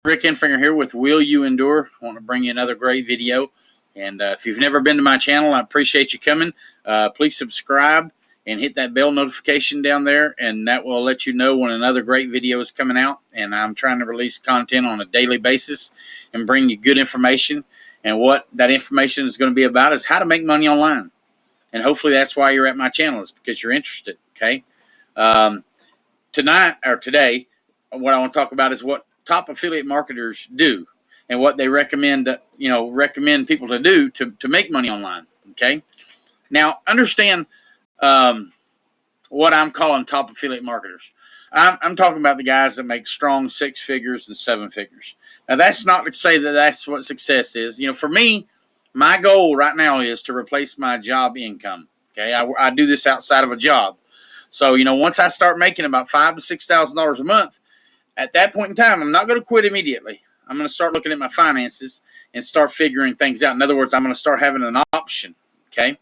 Rick Enfinger here with Will You Endure. I want to bring you another great video. And if you've never been to my channel, I appreciate you coming. Please subscribe and hit that bell notification down there, and that will let you know when another great video is coming out. And I'm trying to release content on a daily basis and bring you good information. And what that information is going to be about is how to make money online. And hopefully that's why you're at my channel, is because you're interested. Okay. Um, Today, what I want to talk about is what top affiliate marketers do and what they recommend people to do to make money online. Okay. Now understand what I'm calling top affiliate marketers. I'm talking about the guys that make strong 6 figures and 7 figures. Now that's not to say that that's what success is. For me, my goal right now is to replace my job income. Okay. I do this outside of a job. So, once I start making about $5,000 to $6,000 a month, at that point in time, I'm not going to quit immediately. I'm going to start looking at my finances and start figuring things out. In other words, I'm going to start having an option. Okay.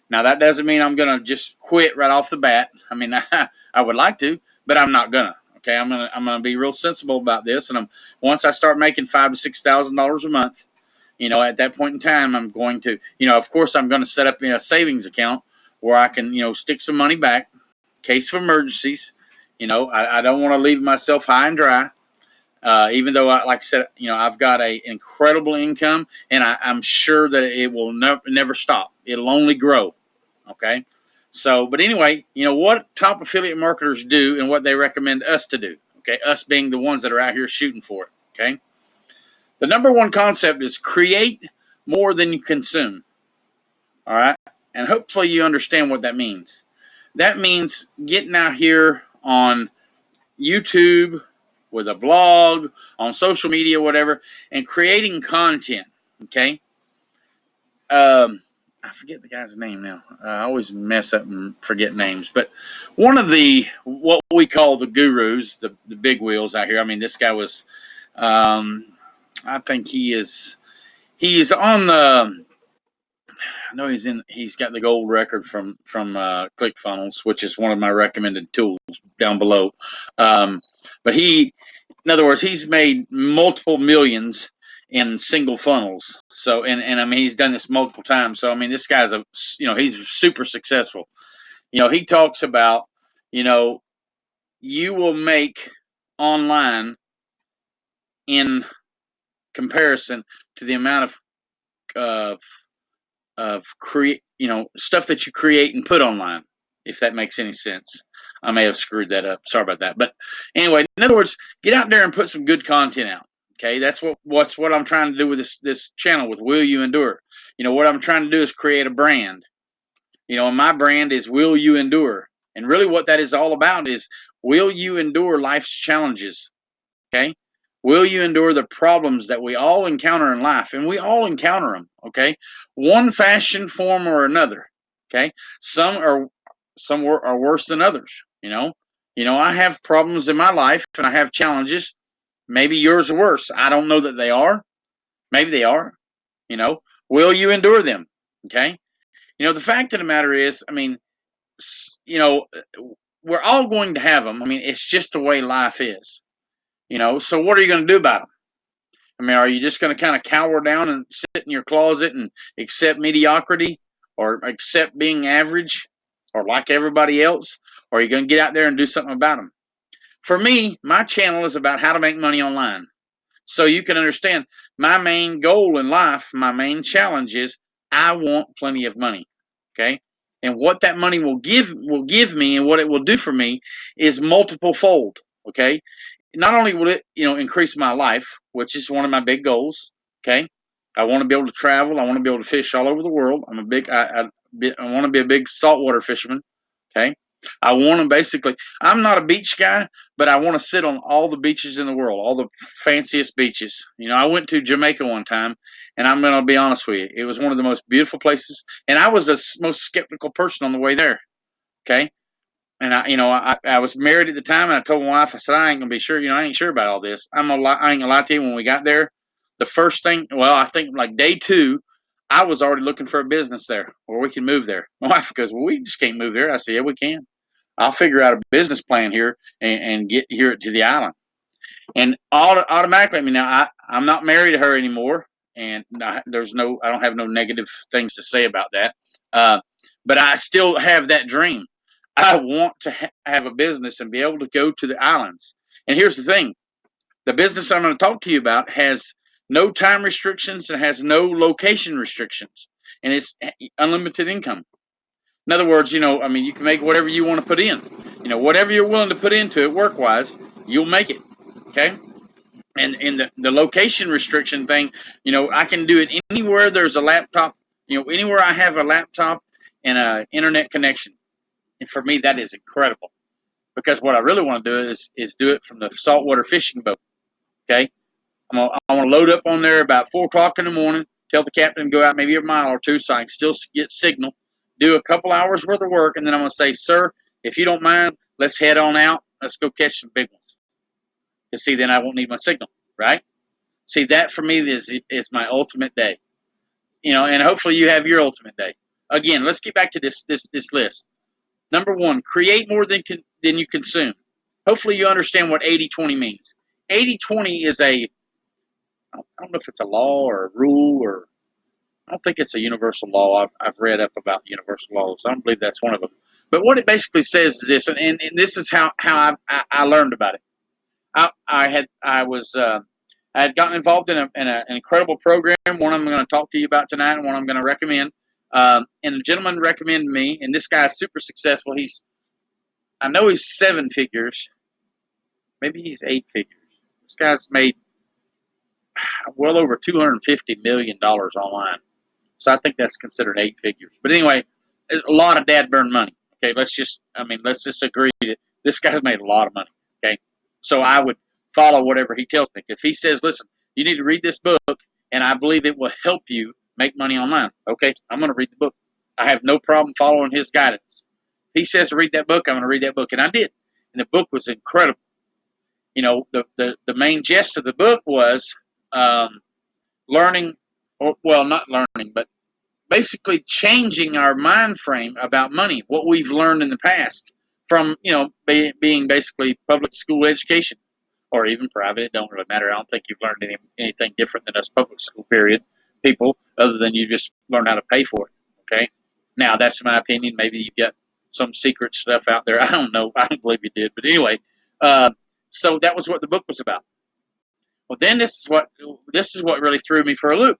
Now that doesn't mean I'm going to just quit right off the bat. I mean, I would like to, but I'm not gonna. Okay. I'm gonna be real sensible about this. And once I start making $5,000 to $6,000 a month, at that point in time, I'm going to, of course, I'm going to set up a savings account where I can, stick some money back case of emergencies. I don't want to leave myself high and dry. Even though, like I said, I've got an incredible income, and I'm sure that it will never stop. It'll only grow. Okay. So, but anyway, what top affiliate marketers do and what they recommend us to do. Okay. Us being the ones that are out here shooting for it. Okay. The number one concept is create more than you consume. All right. And hopefully you understand what that means. That means getting out here on YouTube, with a blog, on social media, whatever, and creating content. Okay. I forget the guy's name now. I always mess up and forget names. But one of what we call the gurus, the big wheels out here. I mean, this guy was, I think he's on the, I know he's got the gold record from ClickFunnels, which is one of my recommended tools down below. But in other words, he's made multiple millions in single funnels. So, and I mean, he's done this multiple times. So, I mean, this guy's he's super successful. He talks about, you will make online in comparison to the amount of create, stuff that you create and put online, if that makes any sense. I may have screwed that up. Sorry about that. But anyway, in other words, get out there and put some good content out. Okay, that's what I'm trying to do with this channel with Will You Endure. What I'm trying to do is create a brand. And my brand is Will You Endure. And really what that is all about is, will you endure life's challenges? Okay? Will you endure the problems that we all encounter in life? And we all encounter them, okay? One fashion, form, or another, okay? Some are worse than others, I have problems in my life and I have challenges. Maybe yours are worse. I don't know that they are. Maybe they are, you know. Will you endure them? Okay? The fact of the matter is, I mean, we're all going to have them. I mean, it's just the way life is. So what are you going to do about them? I mean, are you just going to kind of cower down and sit in your closet and accept mediocrity, or accept being average, or like everybody else? Or are you going to get out there and do something about them? For me, my channel is about how to make money online. So you can understand, my main goal in life, my main challenge is, I want plenty of money. Okay? And what that money will give me, and what it will do for me, is multiple fold. Okay? Not only will it, increase my life, which is one of my big goals. Okay, I want to be able to travel. I want to be able to fish all over the world. I want to be a big saltwater fisherman. Okay, I want to basically. I'm not a beach guy, but I want to sit on all the beaches in the world, all the fanciest beaches. I went to Jamaica one time, and I'm going to be honest with you, it was one of the most beautiful places, and I was the most skeptical person on the way there. Okay, and I was married at the time, and I told my wife, I said, I ain't gonna be sure, I ain't sure about all this. I ain't gonna lie to you. When we got there, the first thing, well, I think like day 2, I was already looking for a business there where we can move there. My wife goes, well, we just can't move there. I said, yeah, we can. I'll figure out a business plan here and get here to the island. And automatically, I mean, now I'm not married to her anymore, and I don't have no negative things to say about that. Uh, but I still have that dream. I want to have a business and be able to go to the islands. And here's the thing: the business I'm going to talk to you about has no time restrictions and has no location restrictions, and it's unlimited income. In other words, I mean, you can make whatever you want to put in. Whatever you're willing to put into it work wise, you'll make it. Okay. And in the location restriction thing, I can do it anywhere there's a laptop, anywhere I have a laptop and a internet connection. And for me, that is incredible because what I really want to do is do it from the saltwater fishing boat. Okay. I want to load up on there about 4 o'clock in the morning, tell the captain to go out maybe a mile or two so I can still get signal, do a couple hours worth of work, and then I'm going to say, sir, if you don't mind, let's head on out. Let's go catch some big ones. Because see, then I won't need my signal, right? See, that for me is my ultimate day. And hopefully you have your ultimate day. Again, let's get back to this list. Number one, create more than you consume. Hopefully you understand what 80-20 means. 80-20 is I don't know if it's a law or a rule, or I don't think it's a universal law. I've read up about universal laws. I don't believe that's one of them. But what it basically says is this, and this is how I learned about it. I had gotten involved in an incredible program. One I'm going to talk to you about tonight, and one I'm going to recommend. And the gentleman recommended me, and this guy's super successful. I know he's 7 figures, maybe he's 8 figures. This guy's made well over $250 million online. So I think that's considered 8 figures. But anyway, it's a lot of dad burn money. Okay, let's just agree that this guy's made a lot of money. Okay, so I would follow whatever he tells me. If he says, listen, you need to read this book, and I believe it will help you make money online. Okay, I'm going to read the book. I have no problem following his guidance. If he says to read that book, I'm going to read that book, and I did. And the book was incredible. The main gist of the book was learning, or well, not learning, but basically changing our mind frame about money, what we've learned in the past from, being basically public school education or even private. It don't really matter. I don't think you've learned anything different than us public school period people, other than you just learn how to pay for it. Okay. Now that's my opinion. Maybe you've got some secret stuff out there. I don't know. I don't believe you did. But anyway, so that was what the book was about. Well, then this is what really threw me for a loop.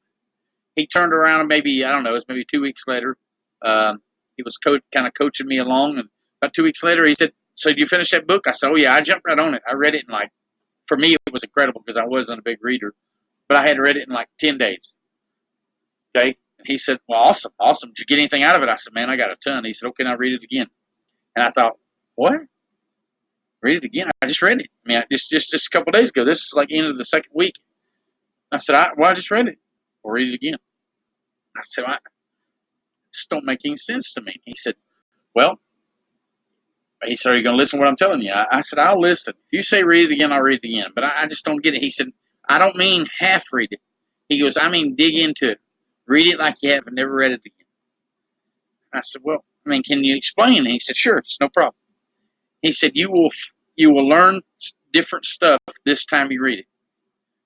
He turned around and maybe, I don't know, it was maybe 2 weeks later. He was kind of coaching me along, and about 2 weeks later, he said, "So did you finish that book?" I said, "Oh yeah, I jumped right on it. I read it in for me, it was incredible because I wasn't a big reader, but I had read it in 10 days." Okay, and he said, "Well, awesome, awesome. Did you get anything out of it?" I said, "Man, I got a ton." He said, "Okay, now read it again." And I thought, "What? Read it again? I just read it. I mean, just a couple of days ago. This is like the end of the second week." I said, "I just read it. Well, read it again." I said, "This don't make any sense to me." He said, "Well," he said, "Are you going to listen to what I'm telling you?" I said, "I'll listen. If you say read it again, I'll read it again. But I just don't get it." He said, "I don't mean half read it." He goes, "I mean dig into it. Read it like you have never read it again." I said, "Well, I mean, can you explain?" And he said, "Sure, it's no problem." He said, "You will learn different stuff this time you read it."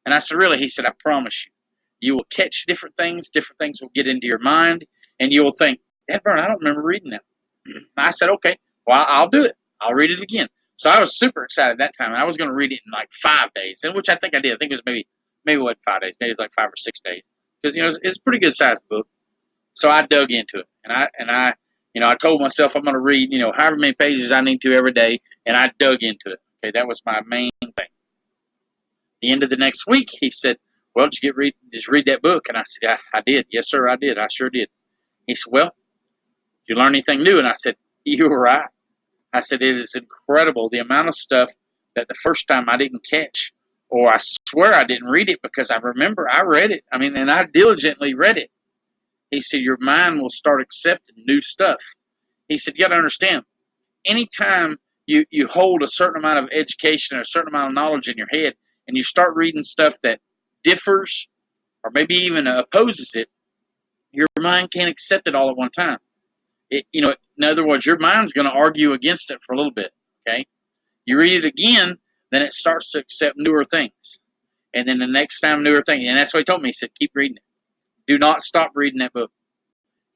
And I said, "Really?" He said, "I promise you. You will catch different things. Different things will get into your mind, and you will think, Dad Burn, I don't remember reading that." And I said, "Okay, well, I'll do it. I'll read it again." So I was super excited that time. I was going to read it in 5 days, and which I think I did. I think it was maybe what 5 days, maybe it was 5 or 6 days, because it's a pretty good sized book. So I dug into it, and I told myself I'm going to read however many pages I need to every day, and I dug into it. Okay, that was my main thing. The end of the next week, he said, "Well, did you just read that book?" And I said, I did. Yes, sir, I did. I sure did." He said, "Well, did you learn anything new?" And I said, "You were right." I said, "It is incredible the amount of stuff that the first time I didn't catch, or I swear I didn't read it because I remember I read it. I mean, and I diligently read it." He said, "Your mind will start accepting new stuff." He said, "You got to understand, anytime you hold a certain amount of education or a certain amount of knowledge in your head, and you start reading stuff that differs or maybe even opposes it, your mind can't accept it all at one time. In other words, your mind's going to argue against it for a little bit. Okay, you read it again, Then it starts to accept newer things. And then the next time, newer thing. And that's what he told me. He said, keep reading it. Do not stop reading that book.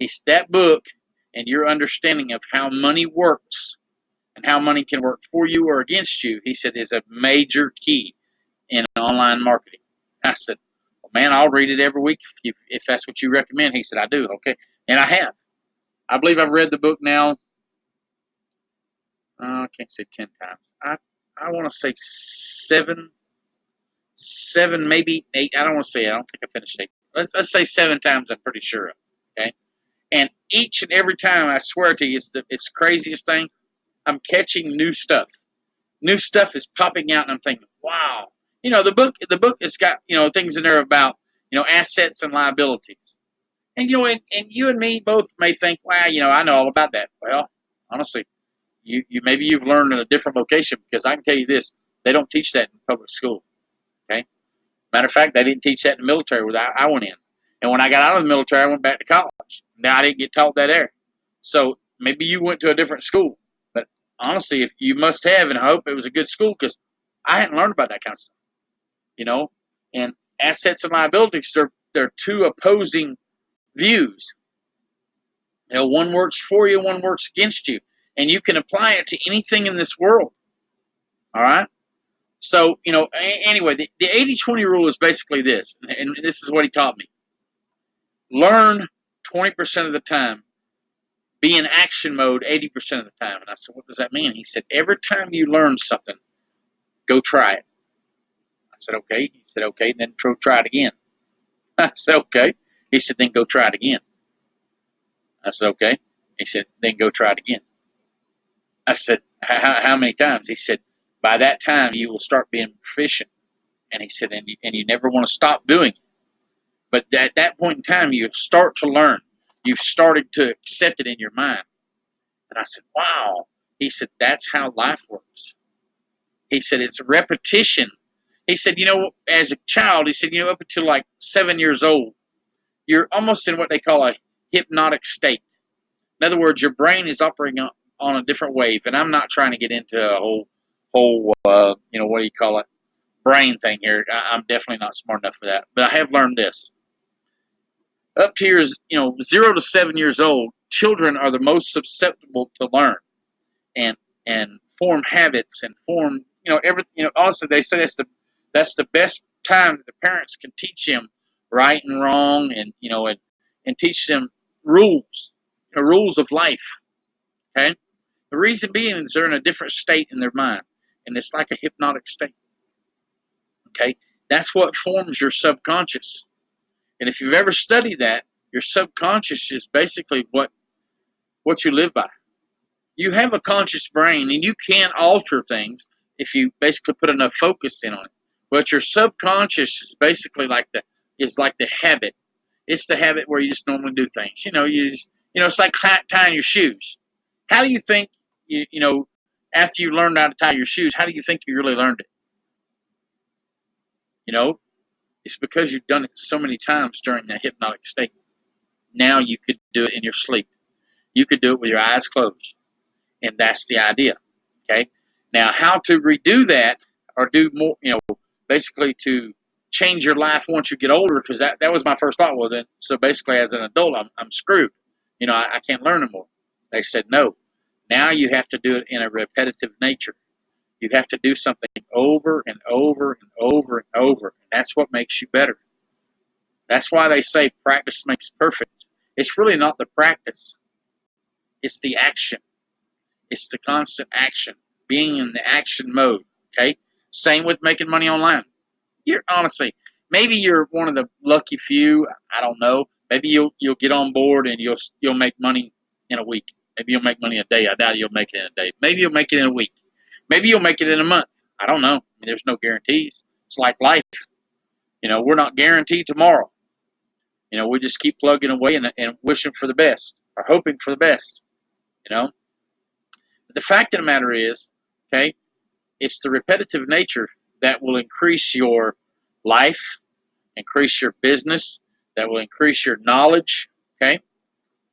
It's that book and your understanding of how money works and how money can work for you or against you, he said, is a major key in online marketing. I said, well, man, I'll read it every week if that's what you recommend. He said, I do. Okay. And I have. I believe I've read the book now, I can't say 10 times. I want to say seven, maybe 8. I don't want to say it. I don't think I finished 8. Let's say 7 times. I'm pretty sure. Okay, and each and every time, I swear to you, it's the craziest thing. I'm catching new stuff. New stuff is popping out, and I'm thinking, wow. The book has got things in there about assets and liabilities, and and you and me both may think, wow, I know all about that. Well, honestly, you maybe you've learned in a different location, because I can tell you this: they don't teach that in public school. Okay. Matter of fact, they didn't teach that in the military where I went in. And when I got out of the military, I went back to college. Now, I didn't get taught that there. So maybe you went to a different school. But honestly, if you must have, and I hope it was a good school, because I hadn't learned about that kind of stuff. You know, and assets and liabilities, they're two opposing views. One works for you, one works against you. And you can apply it to anything in this world. All right? So, anyway, the 80-20 rule is basically this, and this is what he taught me. Learn 20% of the time. Be in action mode 80% of the time. And I said, what does that mean? He said, every time you learn something, go try it. I said, okay. He said, okay, then try it again. I said, okay. He said, then go try it again. I said, okay. He said, then go try it again. I said, how many times? He said, by that time, you will start being proficient. And he said, and you never want to stop doing it. But at that point in time, you start to learn. You've started to accept it in your mind. And I said, wow. He said, that's how life works. He said, it's repetition. He said, as a child, he said, up until like 7 years old, you're almost in what they call a hypnotic state. In other words, your brain is operating on a different wave. And I'm not trying to get into a whole what do you call it, brain thing here. I'm definitely not smart enough for that. But I have learned this. Up to years, 0 to 7 years old, children are the most susceptible to learn and form habits and form, also they say that's the best time that the parents can teach them right and wrong, and and teach them rules, rules of life. Okay, the reason being is they're in a different state in their mind, and it's like a hypnotic state. Okay, that's what forms your subconscious. And if you've ever studied that, your subconscious is basically what you live by. You have a conscious brain, and you can alter things if you basically put enough focus in on it. But your subconscious is basically like the habit. It's the habit where you just normally do things. It's like tying your shoes. How do you think after you learned how to tie your shoes? How do you think you really learned it? It's because you've done it so many times during that hypnotic state. Now you could do it in your sleep. You could do it with your eyes closed. And that's the idea. Okay. Now, how to redo that or do more, basically to change your life once you get older, because that was my first thought. Well, then, so basically as an adult, I'm screwed. I can't learn anymore. They said, no. Now you have to do it in a repetitive nature. You have to do something over and over and over and over. And that's what makes you better. That's why they say practice makes perfect. It's really not the practice. It's the action. It's the constant action, being in the action mode. Okay. Same with making money online. Honestly, maybe you're one of the lucky few. I don't know. Maybe you'll get on board and you'll make money in a week. Maybe you'll make money in a day. I doubt you'll make it in a day. Maybe you'll make it in a week. Maybe you'll make it in a month. I don't know. There's no guarantees. It's like life. We're not guaranteed tomorrow. We just keep plugging away and wishing for the best or hoping for the best. But the fact of the matter is, okay, it's the repetitive nature that will increase your life, increase your business, that will increase your knowledge. Okay,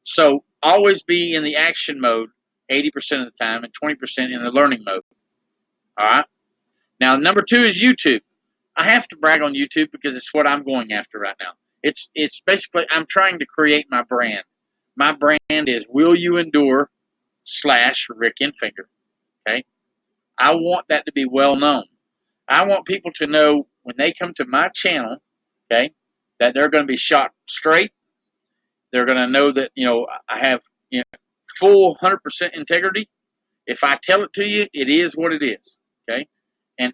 so always be in the action mode 80% of the time and 20% in the learning mode. All right. Now, number 2 is YouTube. I have to brag on YouTube because it's what I'm going after right now. It's basically I'm trying to create my brand. My brand is Will You Endure / Rick Enfinger. Okay, I want that to be well known. I want people to know when they come to my channel, okay, that they're going to be shot straight. They're going to know that I have full 100% integrity. If I tell it to you, it is what it is. Okay, and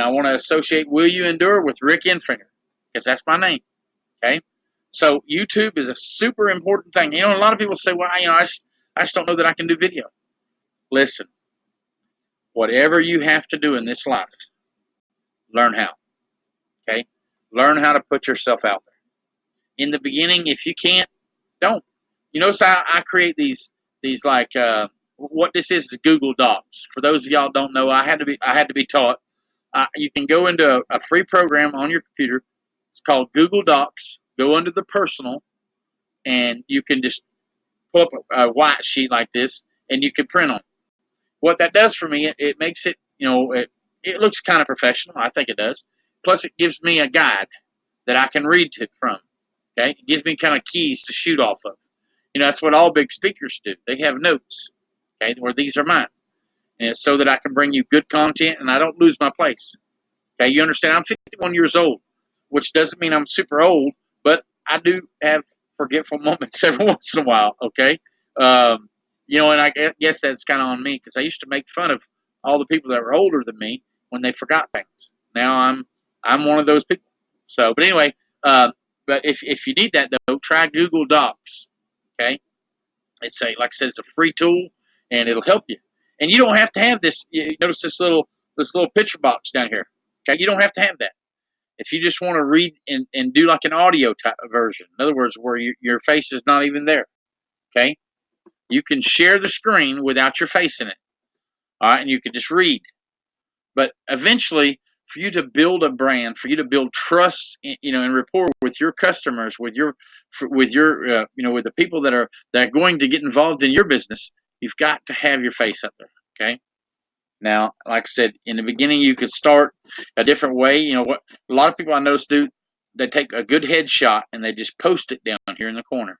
I want to associate Will You Endure with Rick Enfinger because that's my name. Okay, so YouTube is a super important thing. A lot of people say, well, I just don't know that I can do video. Listen, whatever you have to do in this life, learn how. Okay, learn how to put yourself out there. In the beginning, if you can't, don't. You notice I create these like what this is Google Docs. For those of y'all who don't know, I had to be taught. You can go into a free program on your computer. It's called Google Docs. Go under the personal, and you can just pull up a white sheet like this, and you can print on. What that does for me, it makes it, it looks kind of professional. I think it does. Plus, it gives me a guide that I can read from. Okay, it gives me kind of keys to shoot off of. That's what all big speakers do. They have notes. Okay, where these are mine, and it's so that I can bring you good content and I don't lose my place. Okay, you understand? I'm 51 years old, which doesn't mean I'm super old, but I do have forgetful moments every once in a while. Okay, and I guess that's kind of on me because I used to make fun of all the people that were older than me when they forgot things. Now I'm one of those people. So, but anyway, but if you need that though, try Google Docs. Okay, like I said, it's a free tool and it'll help you. And you don't have to have this. You notice this little picture box down here. Okay, you don't have to have that. If you just want to read and do like an audio type version, in other words, where your face is not even there. Okay, you can share the screen without your face in it. All right, and you can just read. But eventually, for you to build a brand, for you to build trust, and rapport with your customers, with your with the people that are going to get involved in your business, you've got to have your face up there. Okay. Now, like I said, in the beginning, you could start a different way. What a lot of people I notice do, they take a good headshot and they just post it down here in the corner,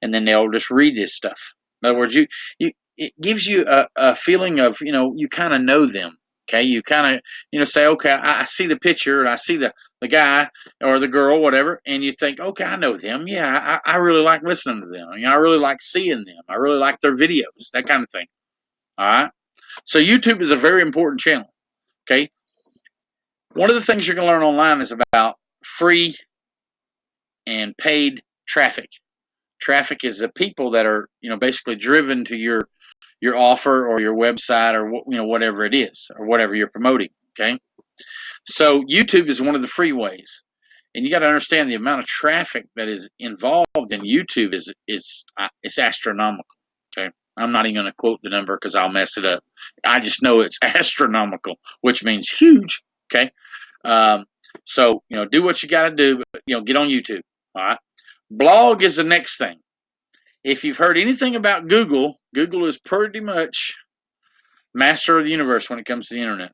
and then they'll just read this stuff. In other words, it gives you a feeling of you kind of know them. Okay, you kind of say, okay, I see the picture, and I see the guy or the girl, whatever, and you think, okay, I know them. Yeah, I really like listening to them. I really like seeing them. I really like their videos, that kind of thing. All right. So YouTube is a very important channel. Okay. One of the things you're going to learn online is about free and paid traffic. Traffic is the people that are basically driven to your offer or your website or whatever it is or whatever you're promoting. Okay, so YouTube is one of the free ways, and you got to understand the amount of traffic that is involved in YouTube is it's astronomical. Okay, I'm not even going to quote the number because I'll mess it up. I just know it's astronomical, which means huge. Okay, um, so do what you got to do, but get on YouTube. All right, blog is the next thing. If you've heard anything about Google, Google is pretty much master of the universe when it comes to the internet.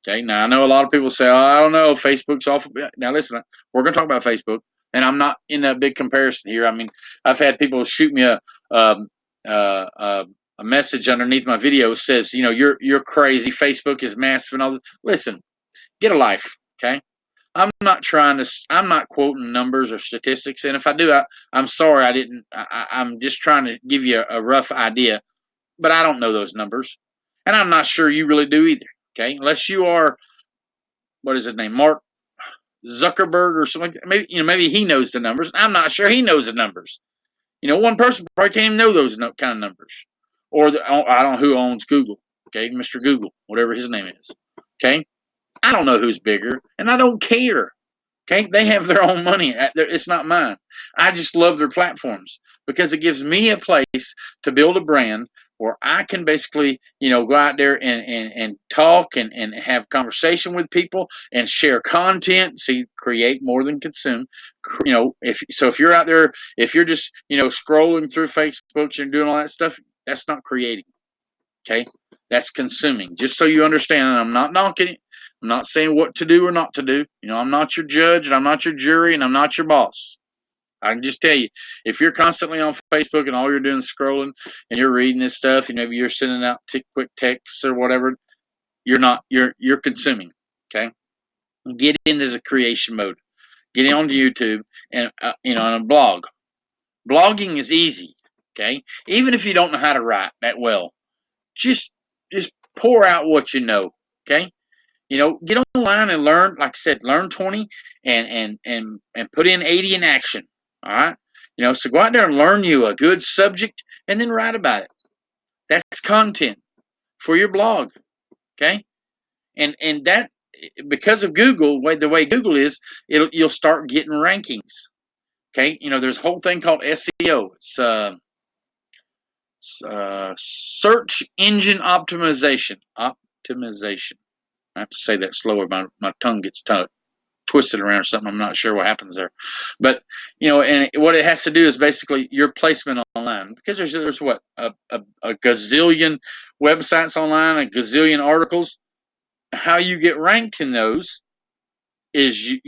Okay, now I know a lot of people say, oh, I don't know, Facebook's awful. Now listen, we're going to talk about Facebook, and I'm not in a big comparison here. I mean, I've had people shoot me um, a message underneath my video that says, you're crazy. Facebook is massive and all that. Listen, get a life. Okay, I'm not quoting numbers or statistics, and if I do, I'm sorry I didn't. I'm just trying to give you a rough idea, but I don't know those numbers, and I'm not sure you really do either. Okay, unless you are, what is his name, Mark Zuckerberg or something. Maybe he knows the numbers. I'm not sure he knows the numbers. One person probably can't even know those kind of numbers, or I don't know who owns Google. Okay, Mr. Google, whatever his name is. Okay, I don't know who's bigger, and I don't care. Okay, they have their own money. It's not mine. I just love their platforms because it gives me a place to build a brand where I can basically, go out there and talk and have conversation with people and share content. See, create more than consume. If you're out there, if you're just scrolling through Facebook and doing all that stuff, that's not creating. Okay, that's consuming. Just so you understand, I'm not knocking it. I'm not saying what to do or not to do. I'm not your judge, and I'm not your jury, and I'm not your boss. I can just tell you, if you're constantly on Facebook and all you're doing is scrolling and you're reading this stuff, and maybe you're sending out quick texts or whatever, you're consuming. Okay, get into the creation mode. Get onto YouTube and on a blog. Blogging is easy. Okay, even if you don't know how to write that well, just just pour out what you know. Okay, get online and learn. Like I said, learn 20 and put in 80 in action. All right. So go out there and learn you a good subject and then write about it. That's content for your blog. Okay. And that, because of Google, the way Google is, you'll start getting rankings. Okay. There's a whole thing called SEO. It's search engine optimization. Optimization. I have to say that slower. My tongue gets twisted around or something. I'm not sure what happens there, but and what it has to do is basically your placement online, because there's what a gazillion websites online, a gazillion articles. How you get ranked in those is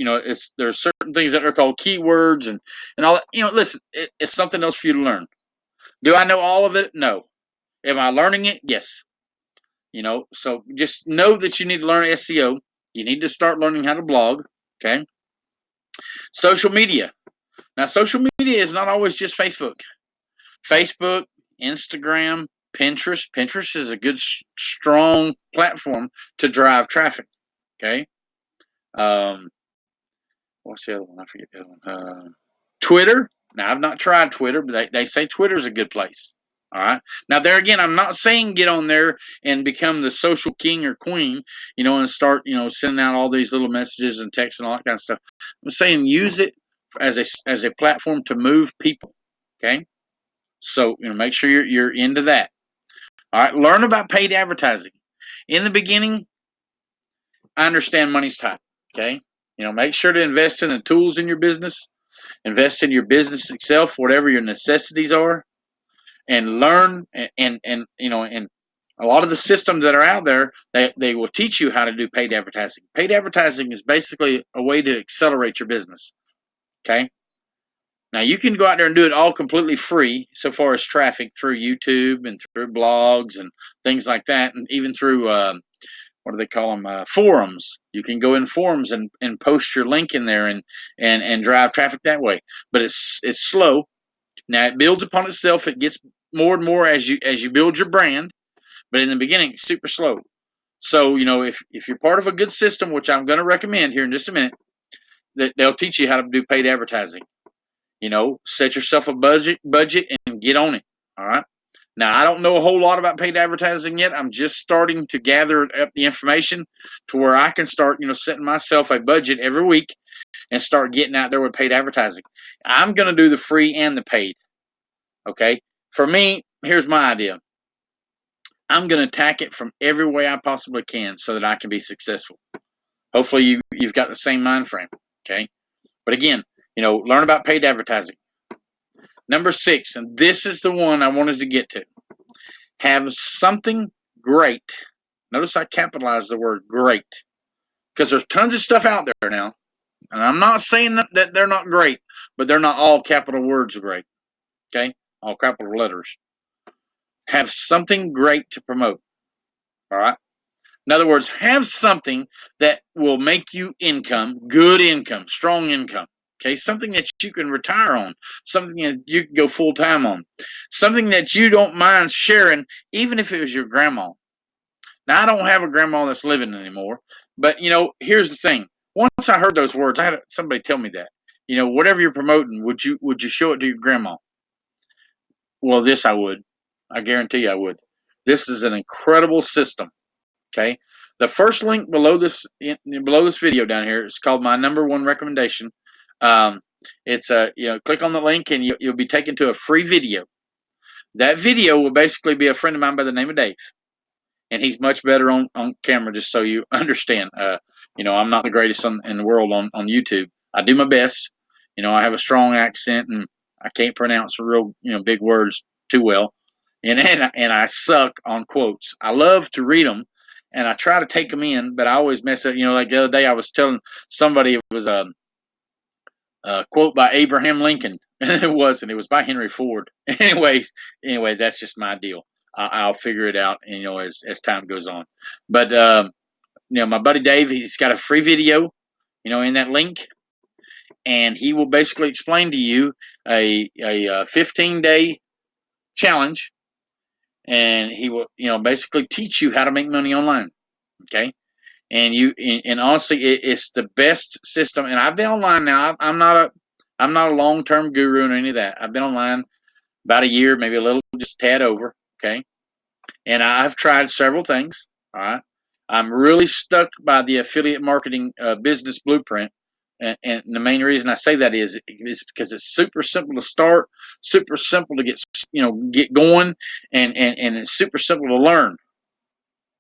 there's certain things that are called keywords and all that. Listen, it's something else for you to learn. Do I know all of it? No. Am I learning it? Yes. So just know that you need to learn SEO. You need to start learning how to blog. Okay. Social media. Now, social media is not always just Facebook. Facebook, Instagram, Pinterest. Pinterest is a good, strong platform to drive traffic. Okay. What's the other one? I forget the other one. Twitter. Now, I've not tried Twitter, but they say Twitter's a good place. All right. Now, there again, I'm not saying get on there and become the social king or queen, and start, sending out all these little messages and texts and all that kind of stuff. I'm saying use it as a platform to move people. Okay. So, make sure you're into that. All right. Learn about paid advertising. In the beginning, I understand money's tight. Okay. Make sure to invest in the tools in your business, invest in your business itself, whatever your necessities are, and learn and a lot of the systems that are out there, they will teach you how to do paid advertising. Paid advertising is basically a way to accelerate your business. Okay. Now you can go out there and do it all completely free, so far as traffic through YouTube and through blogs and things like that, and even through what do they call them, forums. You can go in forums and post your link in there and drive traffic that way. But it's slow. Now it builds upon itself. It gets more and more as you build your brand. But in the beginning, it's super slow. So if you're part of a good system, which I'm going to recommend here in just a minute, that they'll teach you how to do paid advertising. Set yourself a budget and get on it. All right. Now, I don't know a whole lot about paid advertising yet. I'm just starting to gather up the information to where I can start, setting myself a budget every week and start getting out there with paid advertising. I'm going to do the free and the paid. Okay. For me, here's my idea. I'm going to attack it from every way I possibly can so that I can be successful. Hopefully you've got the same mind frame. Okay. But again, learn about paid advertising. Number 6, and this is the one I wanted to get to. Have something great. Notice I capitalized the word great, because there's tons of stuff out there now. And I'm not saying that they're not great, but they're not all capital words great. Okay? All capital letters. Have something great to promote. All right? In other words, have something that will make you income, good income, strong income. Okay, something that you can retire on, something that you can go full time on, something that you don't mind sharing, even if it was your grandma. Now, I don't have a grandma that's living anymore, but here's the thing. Once I heard those words, I had somebody tell me that. Whatever you're promoting, would you show it to your grandma? Well, this I would. I guarantee you I would. This is an incredible system. Okay, the first link below this video down here is called my number one recommendation. It's click on the link and you'll be taken to a free video. That video will basically be a friend of mine by the name of Dave, and he's much better on camera. Just so you understand, I'm not the greatest in the world on YouTube. I do my best. I have a strong accent and I can't pronounce real big words too well, and I suck on quotes. I love to read them and I try to take them in, but I always mess up. Like the other day, I was telling somebody it was a quote by Abraham Lincoln, and it wasn't. It was by Henry Ford. Anyway, that's just my deal. I'll figure it out, as time goes on. But my buddy Dave, he's got a free video, in that link, and he will basically explain to you a 15-day challenge, and he will, basically teach you how to make money online. Okay. And honestly, it's the best system. And I've been online now. I'm not a long term guru or any of that. I've been online about a year, maybe a little, just a tad over. Okay, and I've tried several things. All right, I'm really stuck by the affiliate marketing business blueprint. And the main reason I say that is because it's super simple to start, super simple to get going, and it's super simple to learn.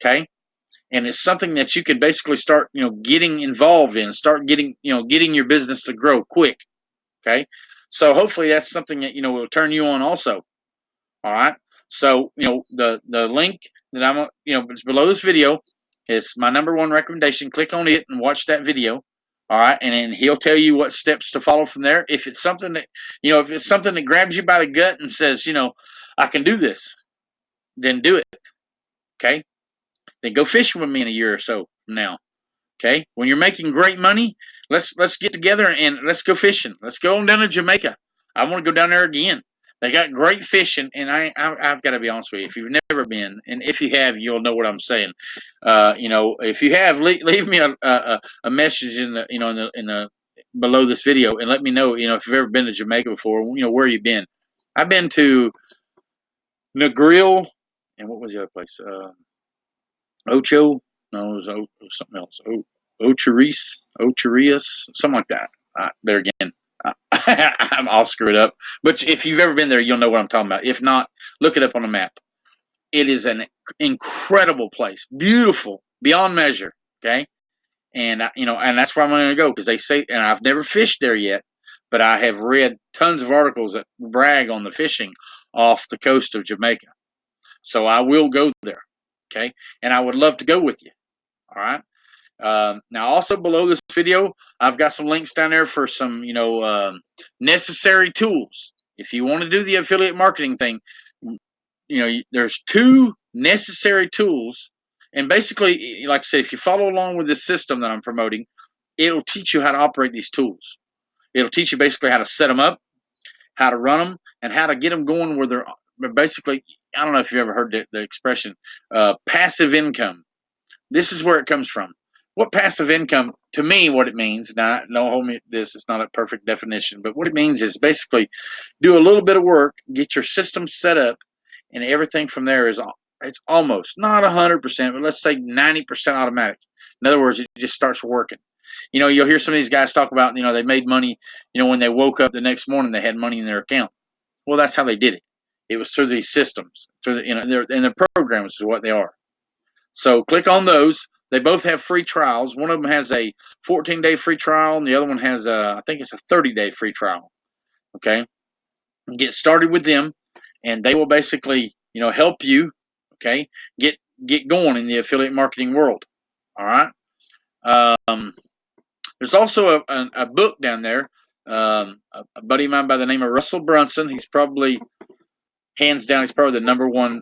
Okay, and it's something that you can basically start, getting involved in, start getting your business to grow quick. Okay, so hopefully that's something that will turn you on also. All right, so the link that it's below this video is my number one recommendation. Click on it and watch that video. All right, and then he'll tell you what steps to follow from there. If it's something that grabs you by the gut and says, I can do this, then do it. Okay, then go fishing with me in a year or so from now. Okay, when you're making great money, let's get together and let's go fishing. Let's go on down to Jamaica. I want to go down there again. They got great fishing, and I've got to be honest with you. If you've never been, and if you have, you'll know what I'm saying. If you have, leave me a message in the below this video and let me know. If you've ever been to Jamaica before, where you've been. I've been to Negril, and what was the other place? Ocho. No, it was something else. Ocherias, something like that. There again, I'll screw it up. But if you've ever been there, you'll know what I'm talking about. If not, look it up on a map. It is an incredible place, beautiful beyond measure. Okay, and and that's where I'm going to go because they say, and I've never fished there yet, but I have read tons of articles that brag on the fishing off the coast of Jamaica. So I will go there. Okay, and I would love to go with you. All right. Now, also below this video, I've got some links down there for some, necessary tools. If you want to do the affiliate marketing thing, there's 2 necessary tools. And basically, like I said, if you follow along with this system that I'm promoting, it'll teach you how to operate these tools. It'll teach you basically how to set them up, how to run them, and how to get them going where they're basically, I don't know if you've ever heard the expression, passive income. This is where it comes from. What passive income, to me, what it means, now, don't hold me to this, it's not a perfect definition, but what it means is basically do a little bit of work, get your system set up, and everything from there it's almost, not 100%, but let's say 90% automatic. In other words, it just starts working. You'll hear some of these guys talk about, they made money, when they woke up the next morning, they had money in their account. Well, that's how they did it. It was through these systems, through their programs is what they are. So click on those. They both have free trials. One of them has a 14-day free trial, and the other one has I think it's a 30-day free trial. Okay, get started with them, and they will basically help you. Okay, get going in the affiliate marketing world. All right. There's also a book down there. A buddy of mine by the name of Russell Brunson. He's probably hands down. He's probably the number one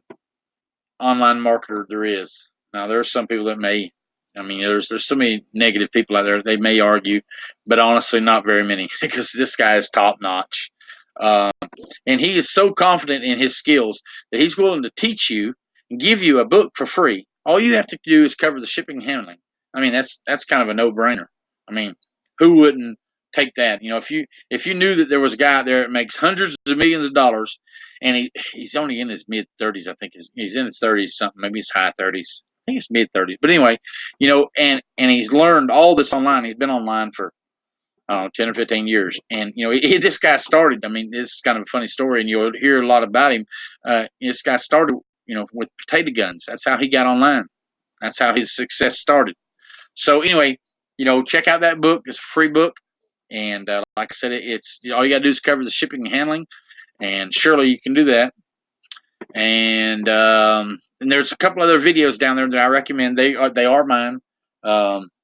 online marketer there is. Now there are some people that may, there's so many negative people out there. They may argue, but honestly, not very many because this guy is top notch, and he is so confident in his skills that he's willing to teach you and give you a book for free. All you have to do is cover the shipping and handling. That's kind of a no brainer. Who wouldn't take that? If you knew that there was a guy out there that makes hundreds of millions of dollars, and he's only in his mid 30s, I think he's in his 30s something, maybe his high 30s. I think it's mid 30s. But anyway, and he's learned all this online. He's been online for 10 or 15 years, and this guy started. This is kind of a funny story, and you'll hear a lot about him. This guy started, with potato guns. That's how he got online. That's how his success started. So anyway, check out that book. It's a free book. And like I said, it's all you got to do is cover the shipping and handling, and surely you can do that. and there's a couple other videos down there that I recommend. They are mine.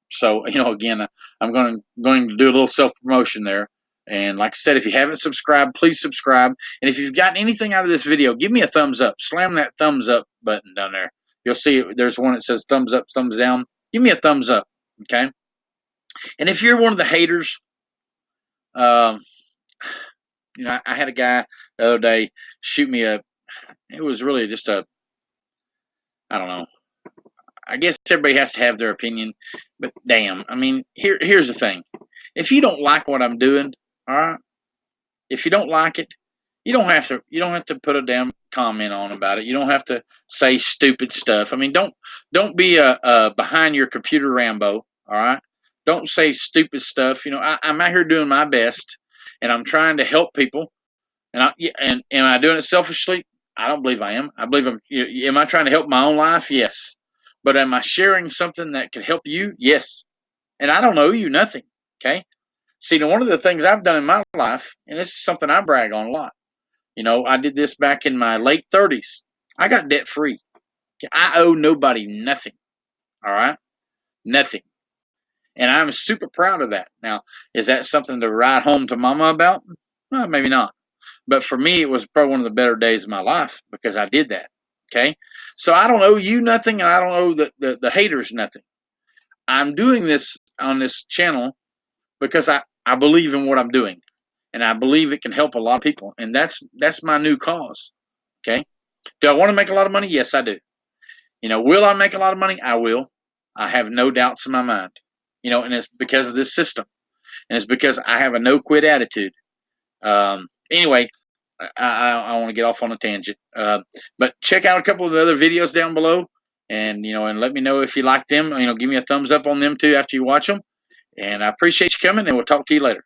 So again, I'm going to do a little self promotion there. And like I said, if you haven't subscribed, please subscribe. And if you've gotten anything out of this video, give me a thumbs up. Slam that thumbs up button down there. You'll see there's one that says thumbs up, thumbs down. Give me a thumbs up, okay? And if you're one of the haters, um, I had a guy the other day shoot me a. It was really just a. I don't know. I guess everybody has to have their opinion, but damn, I mean, here's the thing: if you don't like what I'm doing, all right, if you don't like it, you don't have to put a damn comment on about it. You don't have to say stupid stuff. I mean, don't be a behind your computer Rambo, all right? Don't say stupid stuff. I'm out here doing my best, and I'm trying to help people. And am I doing it selfishly? I don't believe I am. I believe I'm. Am I trying to help my own life? Yes. But am I sharing something that could help you? Yes. And I don't owe you nothing. Okay. See, now one of the things I've done in my life, and this is something I brag on a lot. I did this back in my late 30s. I got debt free. I owe nobody nothing. All right, nothing. And I'm super proud of that. Now, is that something to write home to mama about? Well, maybe not. But for me, it was probably one of the better days of my life because I did that. Okay. So I don't owe you nothing, and I don't owe the haters nothing. I'm doing this on this channel because I believe in what I'm doing, and I believe it can help a lot of people. And that's my new cause. Okay. Do I want to make a lot of money? Yes, I do. Will I make a lot of money? I will. I have no doubts in my mind. And it's because of this system, and it's because I have a no quit attitude. Anyway, I want to get off on a tangent. But check out a couple of the other videos down below, and let me know if you like them. Give me a thumbs up on them too after you watch them. And I appreciate you coming, and we'll talk to you later.